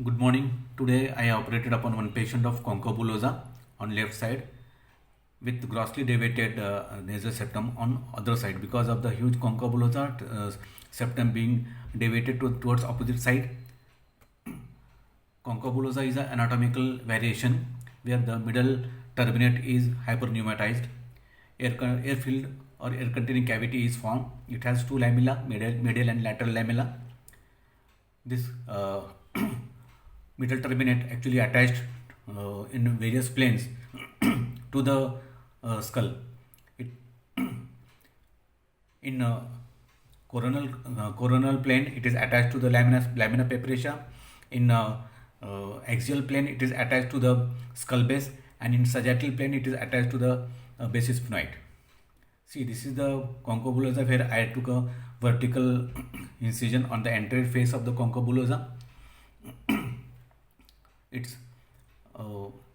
Good morning. Today I operated upon one patient of conchobulosa on left side with grossly deviated nasal septum on other side because of the huge conchobulosa septum being deviated towards opposite side. Conchobulosa is an anatomical variation where the middle turbinate is hyperpneumatized. Air filled or air containing cavity is formed. It has two lamella, medial and lateral lamella. This middle turbinate actually attached in various planes to the skull. It in coronal plane it is attached to the lamina papyracea. In axial plane it is attached to the skull base, and in sagittal plane it is attached to the basis sphenoid. See, this is the conchobulosa where I took a vertical incision on the anterior face of the conchobulosa. Its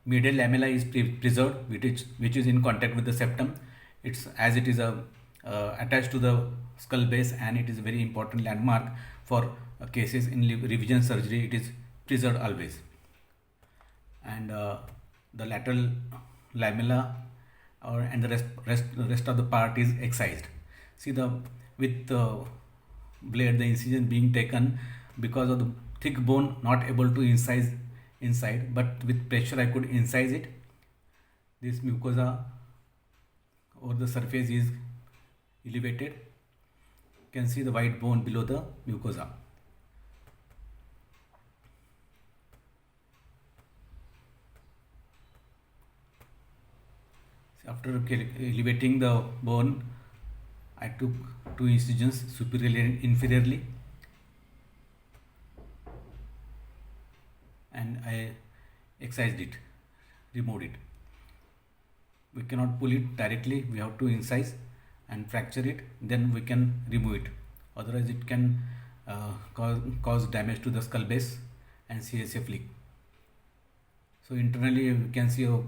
medial lamella is preserved, which is in contact with the septum. It's as it is attached to the skull base, and it is a very important landmark for cases in revision surgery. It is preserved always. And the lateral lamella and the rest of the part is excised. See, with the blade, the incision being taken because of the thick bone not able to incise inside, but with pressure I could incise it. This mucosa over the surface is elevated. You can see the white bone below the mucosa. After elevating the bone, I took two incisions superiorly and inferiorly, and I excised it, removed it. We cannot pull it directly, we have to incise and fracture it, then we can remove it. Otherwise it can cause damage to the skull base and CSF leak. So internally we can see a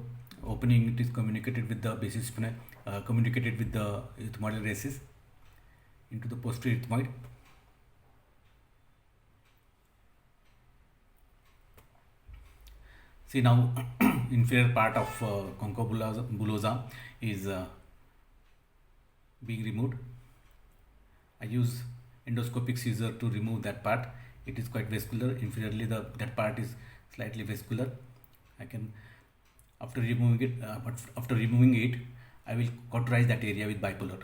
opening. It is communicated with the basis sphenoid, communicated with the ethmoidal races into the posterior ethmoid. See, now inferior part of conchobulosa is being removed. I use endoscopic scissor to remove that part. It is quite vascular. Inferiorly that part is slightly vascular. I can after removing it, I will cauterize that area with bipolar.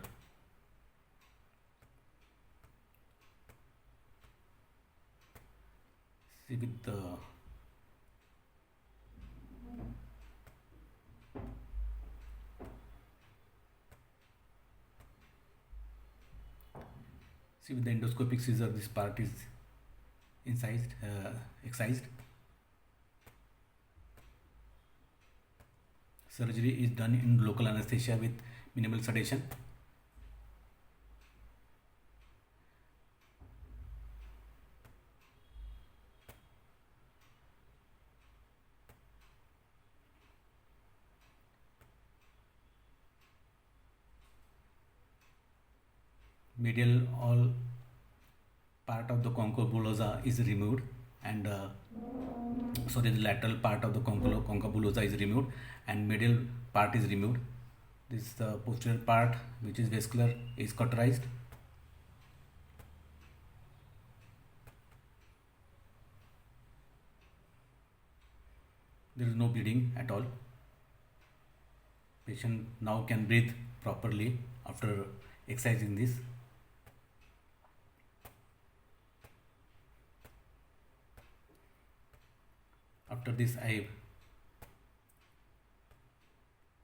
See, with the endoscopic scissor, this part is excised. Surgery is done in local anesthesia with minimal sedation. Medial all part of the conchobulosa is removed, and the lateral part of the conchobulosa is removed and medial part is removed. This posterior part, which is vascular, is cauterized. There is no bleeding at all. Patient now can breathe properly after excising this. After this, I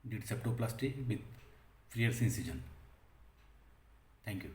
did septoplasty with Freer's incision. Thank you.